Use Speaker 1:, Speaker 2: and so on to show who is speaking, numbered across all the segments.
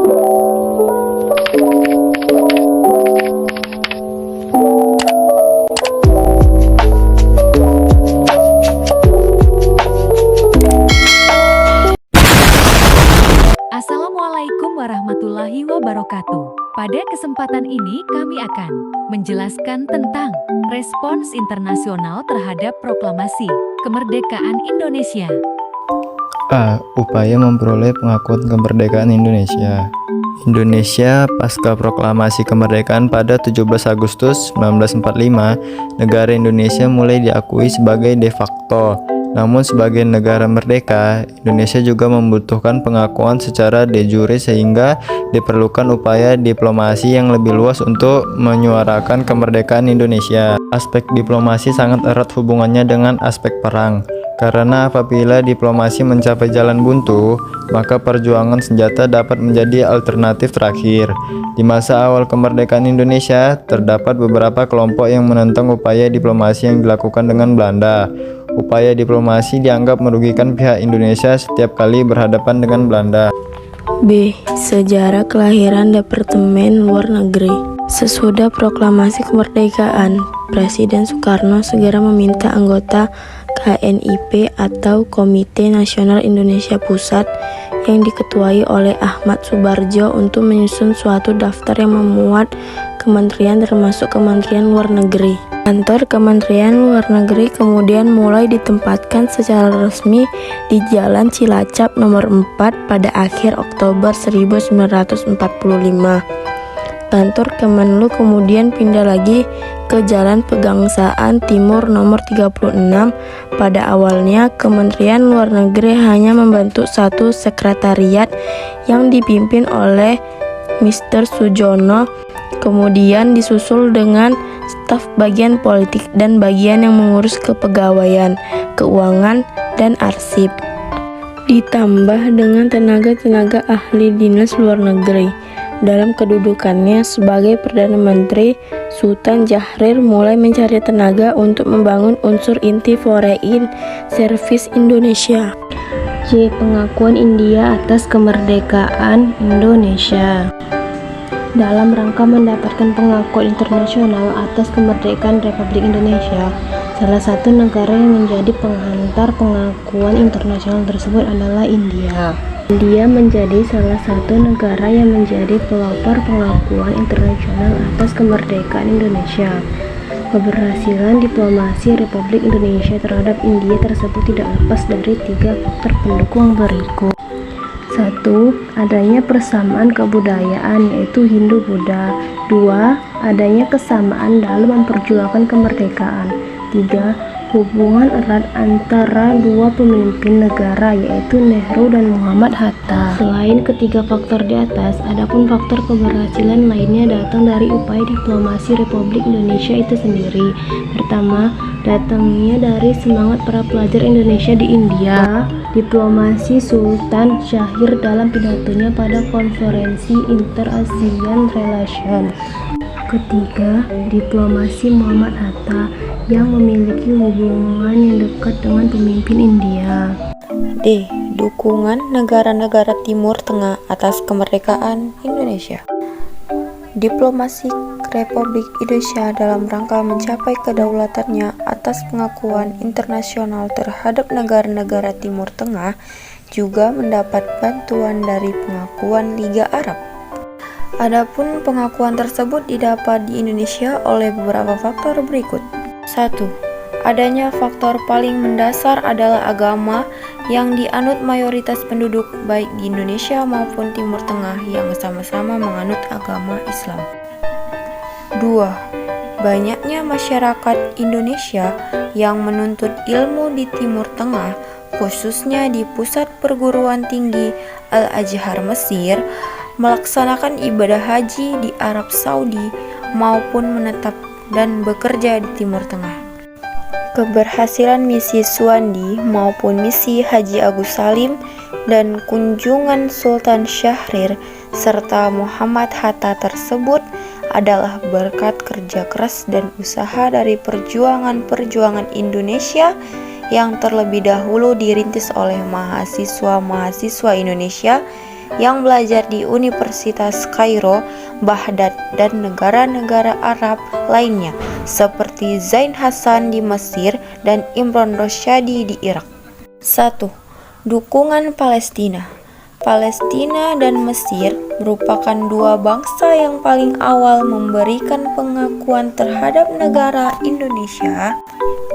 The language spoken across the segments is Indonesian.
Speaker 1: Assalamualaikum warahmatullahi wabarakatuh. Pada kesempatan ini kami akan menjelaskan tentang respons internasional terhadap proklamasi kemerdekaan Indonesia.
Speaker 2: A. Upaya memperoleh pengakuan kemerdekaan Indonesia. Indonesia pasca proklamasi kemerdekaan pada 17 Agustus 1945, negara Indonesia mulai diakui sebagai de facto. Namun sebagai negara merdeka, Indonesia juga membutuhkan pengakuan secara de jure sehingga diperlukan upaya diplomasi yang lebih luas untuk menyuarakan kemerdekaan Indonesia. Aspek diplomasi sangat erat hubungannya dengan aspek perang. Karena apabila diplomasi mencapai jalan buntu, maka perjuangan senjata dapat menjadi alternatif terakhir. Di masa awal kemerdekaan Indonesia, terdapat beberapa kelompok yang menentang upaya diplomasi yang dilakukan dengan Belanda. Upaya diplomasi dianggap merugikan pihak Indonesia setiap kali berhadapan dengan Belanda.
Speaker 3: B. Sejarah kelahiran Departemen Luar Negeri. Sesudah proklamasi kemerdekaan, Presiden Soekarno segera meminta anggota KNIP atau Komite Nasional Indonesia Pusat yang diketuai oleh Ahmad Subarjo untuk menyusun suatu daftar yang memuat kementerian termasuk Kementerian Luar Negeri. Kantor Kementerian Luar Negeri kemudian mulai ditempatkan secara resmi di Jalan Cilacap nomor 4 pada akhir Oktober 1945. Kantor Kemenlu kemudian pindah lagi ke Jalan Pegangsaan Timur nomor 36. Pada awalnya, Kementerian Luar Negeri hanya membentuk satu sekretariat yang dipimpin oleh Mr. Sujono, kemudian disusul dengan staf bagian politik dan bagian yang mengurus kepegawaian, keuangan, dan arsip. Ditambah dengan tenaga-tenaga ahli dinas luar negeri. Dalam kedudukannya sebagai Perdana Menteri, Sultan Syahrir mulai mencari tenaga untuk membangun unsur inti Foreign Service Indonesia.
Speaker 4: C. Pengakuan India atas kemerdekaan Indonesia. Dalam rangka mendapatkan pengakuan internasional atas kemerdekaan Republik Indonesia, salah satu negara yang menjadi penghantar pengakuan internasional tersebut adalah India. India menjadi salah satu negara yang menjadi pelopor pengakuan internasional atas kemerdekaan Indonesia. Keberhasilan diplomasi Republik Indonesia terhadap India tersebut tidak lepas dari 3 faktor pendukung berikut. 1. Adanya persamaan kebudayaan yaitu Hindu-Buddha. 2. Adanya kesamaan dalam memperjuangkan kemerdekaan. 3. Hubungan erat antara dua pemimpin negara yaitu Nehru dan Muhammad Hatta. Selain ketiga faktor di atas, adapun faktor keberhasilan lainnya datang dari upaya diplomasi Republik Indonesia itu sendiri. Pertama, datangnya dari semangat para pelajar Indonesia di India. Diplomasi Sultan Syahrir dalam pidatonya pada konferensi Inter-ASEAN Relations. Ketiga, diplomasi Muhammad Hatta yang memiliki hubungan yang dekat dengan pemimpin India.
Speaker 3: D. Dukungan negara-negara Timur Tengah atas kemerdekaan Indonesia. Diplomasi Republik Indonesia dalam rangka mencapai kedaulatannya atas pengakuan internasional terhadap negara-negara Timur Tengah juga mendapat bantuan dari pengakuan Liga Arab. Adapun pengakuan tersebut didapat di Indonesia oleh beberapa faktor berikut. 1. Adanya faktor paling mendasar adalah agama yang dianut mayoritas penduduk baik di Indonesia maupun Timur Tengah yang sama-sama menganut agama Islam. 2. Banyaknya masyarakat Indonesia yang menuntut ilmu di Timur Tengah, khususnya di pusat perguruan tinggi Al-Azhar Mesir, melaksanakan ibadah haji di Arab Saudi maupun menetap dan bekerja di Timur Tengah. Keberhasilan misi Suwandi maupun misi Haji Agus Salim dan kunjungan Sultan Syahrir serta Muhammad Hatta tersebut adalah berkat kerja keras dan usaha dari perjuangan-perjuangan Indonesia yang terlebih dahulu dirintis oleh mahasiswa-mahasiswa Indonesia
Speaker 5: yang belajar di Universitas Kairo, Baghdad, dan negara-negara Arab lainnya seperti Zain Hasan di Mesir dan Imron Rosyadi di Irak. 1. Dukungan Palestina. Palestina dan Mesir merupakan dua bangsa yang paling awal memberikan pengakuan terhadap negara Indonesia.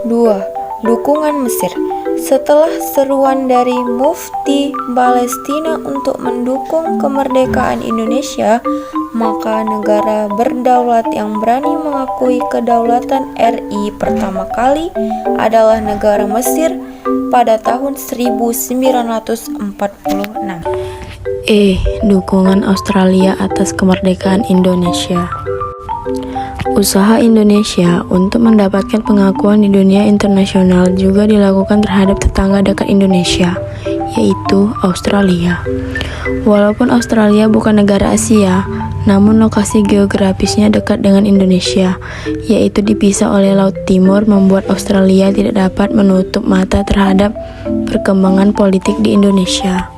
Speaker 5: 2. Dukungan Mesir. Setelah seruan dari Mufti Palestina untuk mendukung kemerdekaan Indonesia, maka negara berdaulat yang berani mengakui kedaulatan RI pertama kali adalah negara Mesir pada tahun 1946.
Speaker 3: Dukungan Australia atas kemerdekaan Indonesia. Usaha Indonesia untuk mendapatkan pengakuan di dunia internasional juga dilakukan terhadap tetangga dekat Indonesia, yaitu Australia. Walaupun Australia bukan negara Asia, namun lokasi geografisnya dekat dengan Indonesia, yaitu dipisah oleh Laut Timur, membuat Australia tidak dapat menutup mata terhadap perkembangan politik di Indonesia.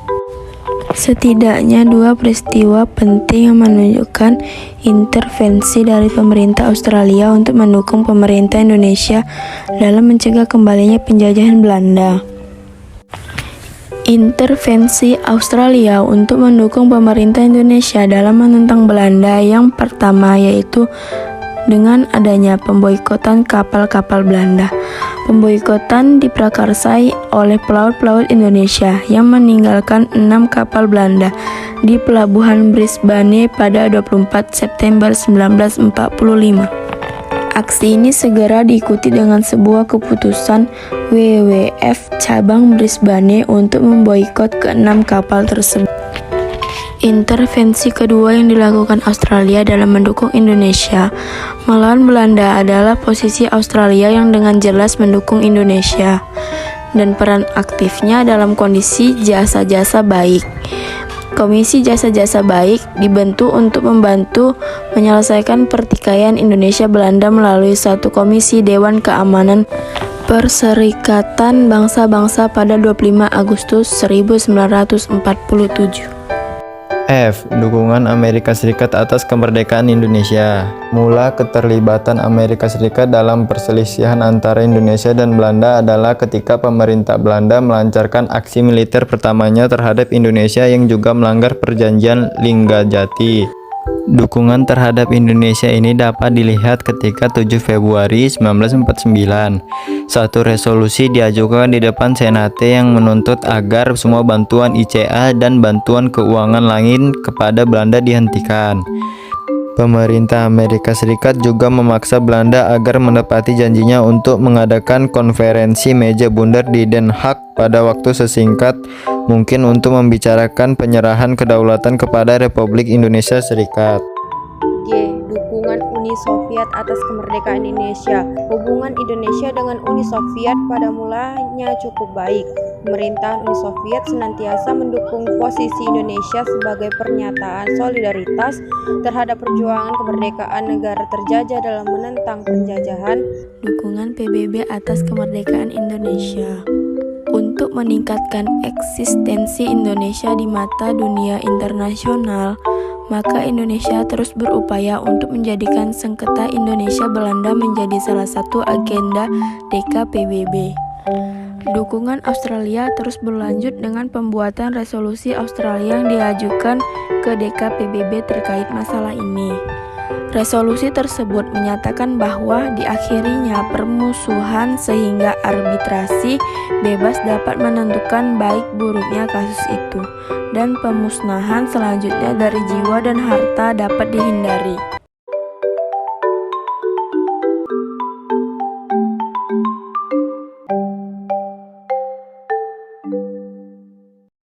Speaker 3: Setidaknya dua peristiwa penting yang menunjukkan intervensi dari pemerintah Australia untuk mendukung pemerintah Indonesia dalam mencegah kembalinya penjajahan Belanda. Intervensi Australia untuk mendukung pemerintah Indonesia dalam menentang Belanda yang pertama yaitu dengan adanya pemboikotan kapal-kapal Belanda. Pemboikotan diprakarsai oleh pelaut-pelaut Indonesia yang meninggalkan 6 kapal Belanda di pelabuhan Brisbane pada 24 September 1945. Aksi ini segera diikuti dengan sebuah keputusan WWF cabang Brisbane untuk memboikot ke-6 kapal tersebut. Intervensi kedua yang dilakukan Australia dalam mendukung Indonesia melawan Belanda adalah posisi Australia yang dengan jelas mendukung Indonesia dan peran aktifnya dalam kondisi jasa-jasa baik. Komisi Jasa-Jasa Baik dibentuk untuk membantu menyelesaikan pertikaian Indonesia-Belanda melalui satu komisi Dewan Keamanan Perserikatan Bangsa-Bangsa pada 25 Agustus 1947.
Speaker 2: Dukungan Amerika Serikat atas kemerdekaan Indonesia. Mula keterlibatan Amerika Serikat dalam perselisihan antara Indonesia dan Belanda adalah ketika pemerintah Belanda melancarkan aksi militer pertamanya terhadap Indonesia yang juga melanggar perjanjian Linggajati. Dukungan terhadap Indonesia ini dapat dilihat ketika 7 Februari 1949, satu resolusi diajukan di depan Senate yang menuntut agar semua bantuan ICA dan bantuan keuangan lain kepada Belanda dihentikan. Pemerintah Amerika Serikat juga memaksa Belanda agar menepati janjinya untuk mengadakan konferensi meja bundar di Den Haag pada waktu sesingkat mungkin untuk membicarakan penyerahan kedaulatan kepada Republik Indonesia Serikat.
Speaker 5: Dukungan Uni Soviet atas kemerdekaan Indonesia. Hubungan Indonesia dengan Uni Soviet pada mulanya cukup baik. Pemerintahan Uni Soviet senantiasa mendukung posisi Indonesia sebagai pernyataan solidaritas terhadap perjuangan kemerdekaan negara terjajah dalam menentang penjajahan.
Speaker 3: Dukungan PBB atas kemerdekaan Indonesia. Untuk meningkatkan eksistensi Indonesia di mata dunia internasional, maka Indonesia terus berupaya untuk menjadikan sengketa Indonesia-Belanda menjadi salah satu agenda DKPBB. Dukungan Australia terus berlanjut dengan pembuatan resolusi Australia yang diajukan ke DKPBB terkait masalah ini. Resolusi tersebut menyatakan bahwa diakhirinya permusuhan sehingga arbitrasi bebas dapat menentukan baik buruknya kasus itu, dan pemusnahan selanjutnya dari jiwa dan harta dapat dihindari.